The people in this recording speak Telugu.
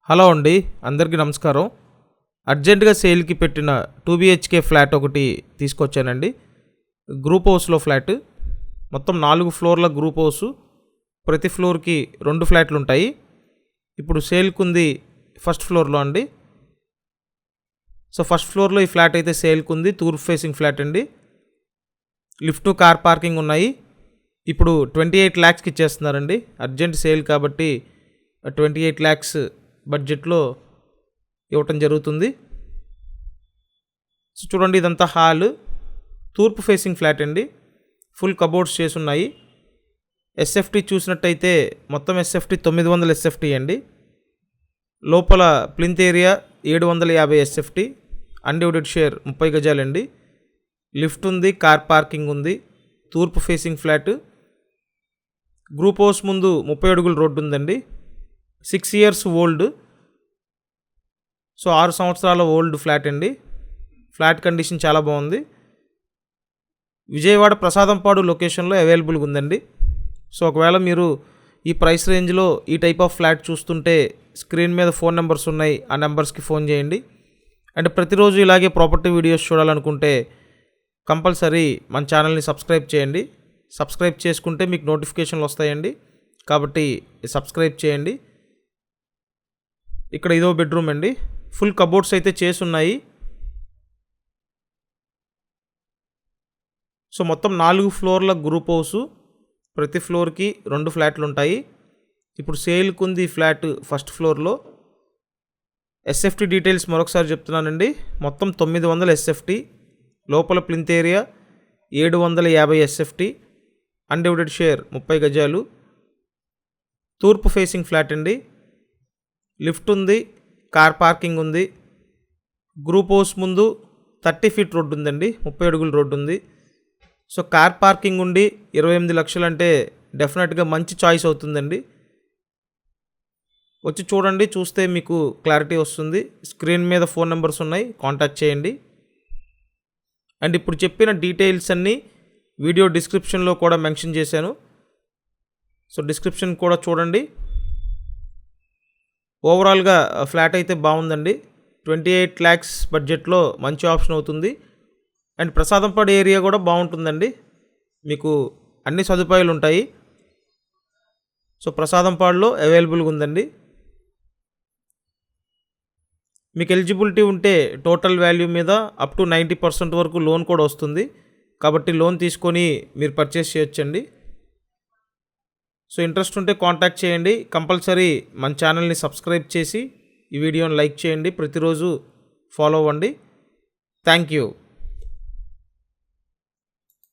హలో అండి, అందరికీ నమస్కారం. అర్జెంటుగా సేల్కి పెట్టిన 2 BHK ఫ్లాట్ ఒకటి తీసుకొచ్చానండి. గ్రూప్ హౌస్లో ఫ్లాట్, మొత్తం 4 ఫ్లోర్ల గ్రూప్ హౌస్. ప్రతి ఫ్లోర్కి 2 ఫ్లాట్లు ఉంటాయి. ఇప్పుడు సేల్కి ఉంది ఫస్ట్ ఫ్లోర్లో అండి. సో ఫస్ట్ ఫ్లోర్లో ఈ ఫ్లాట్ అయితే సేల్కి ఉంది. తూర్పు ఫేసింగ్ ఫ్లాట్ అండి. లిఫ్ట్, కార్ పార్కింగ్ ఉన్నాయి. ఇప్పుడు 28 lakhsకి ఇచ్చేస్తున్నారండి. అర్జెంట్ సేల్ కాబట్టి 28 lakhs బడ్జెట్లో ఇవ్వటం జరుగుతుంది. సో చూడండి, ఇదంతా హాల్, తూర్పు ఫేసింగ్ ఫ్లాట్ అండి. ఫుల్ కబోర్డ్స్ చేసి ఉన్నాయి. ఎస్ఎఫ్టీ చూసినట్టయితే మొత్తం ఎస్ఎఫ్టీ 900 ఎస్ఎఫ్టీ అండి. లోపల plinth area 750 SFT. Undivided share 30 గజాలండి. లిఫ్ట్ ఉంది, కార్ పార్కింగ్ ఉంది. తూర్పు ఫేసింగ్ ఫ్లాట్. గ్రూప్ హౌస్ ముందు 30 అడుగుల రోడ్డు ఉందండి. 6 years ఓల్డ్. సో 6 సంవత్సరాల ఓల్డ్ ఫ్లాట్ అండి. ఫ్లాట్ కండిషన్ చాలా బాగుంది. విజయవాడ ప్రసాదంపాడు లొకేషన్లో అవైలబుల్గా ఉందండి. సో ఒకవేళ మీరు ఈ ప్రైస్ రేంజ్లో ఈ టైప్ ఆఫ్ ఫ్లాట్ చూస్తుంటే స్క్రీన్ మీద ఫోన్ నెంబర్స్ ఉన్నాయి, ఆ నెంబర్స్కి ఫోన్ చేయండి. అండ్ ప్రతిరోజు ఇలాగే ప్రాపర్టీ వీడియోస్ చూడాలనుకుంటే కంపల్సరీ మన ఛానల్ని సబ్స్క్రైబ్ చేయండి. సబ్స్క్రైబ్ చేసుకుంటే మీకు నోటిఫికేషన్లు వస్తాయండి, కాబట్టి సబ్స్క్రైబ్ చేయండి. ఇక్కడ ఇదో బెడ్రూమ్ అండి. ఫుల్ కబోర్డ్స్ అయితే చేసి ఉన్నాయి. సో మొత్తం 4 ఫ్లోర్ల గ్రూప్ హౌస్. ప్రతి ఫ్లోర్కి 2 ఫ్లాట్లు ఉంటాయి. ఇప్పుడు సేల్కి ఉంది ఫ్లాట్ ఫస్ట్ ఫ్లోర్లో. ఎస్ఎఫ్టీ డీటెయిల్స్ మరొకసారి చెప్తున్నానండి. మొత్తం 900 ఎస్ఎఫ్టీ. లోపల plinth area 750 SFT. Undivided share 30 గజాలు. తూర్పు ఫేసింగ్ ఫ్లాట్ అండి. లిఫ్ట్ ఉంది, కార్ పార్కింగ్ ఉంది. గ్రూప్ హౌస్ ముందు 30 feet రోడ్డు ఉందండి. 30 అడుగుల రోడ్డు ఉంది. సో కార్ పార్కింగ్ ఉండి 28 లక్షలు అంటే డెఫినెట్గా మంచి చాయిస్ అవుతుందండి. వచ్చి చూడండి, చూస్తే మీకు క్లారిటీ వస్తుంది. స్క్రీన్ మీద ఫోన్ నెంబర్స్ ఉన్నాయి, కాంటాక్ట్ చేయండి. అండ్ ఇప్పుడు చెప్పిన డీటెయిల్స్ అన్నీ వీడియో డిస్క్రిప్షన్లో కూడా మెన్షన్ చేశాను. సో డిస్క్రిప్షన్ కూడా చూడండి. ఓవరాల్గా ఫ్లాట్ అయితే బాగుందండి. 28 lakhs బడ్జెట్లో మంచి ఆప్షన్ అవుతుంది. అండ్ ప్రసాదంపాడు ఏరియా కూడా బాగుంటుందండి. మీకు అన్ని సదుపాయాలు ఉంటాయి. సో ప్రసాదంపాడులో అవైలబుల్గా ఉందండి. మీకు ఎలిజిబిలిటీ ఉంటే టోటల్ వాల్యూ మీద అప్ టు 90% వరకు లోన్ కూడా వస్తుంది. కాబట్టి లోన్ తీసుకొని మీరు పర్చేస్ చేయొచ్చండి. సో ఇంట్రెస్ట్ ఉంటే కాంటాక్ట్ చేయండి. కంపల్సరీ మన ఛానల్ని సబ్స్క్రైబ్ చేసి ఈ వీడియోని లైక్ చేయండి. ప్రతిరోజు ఫాలో అవ్వండి. Thank you.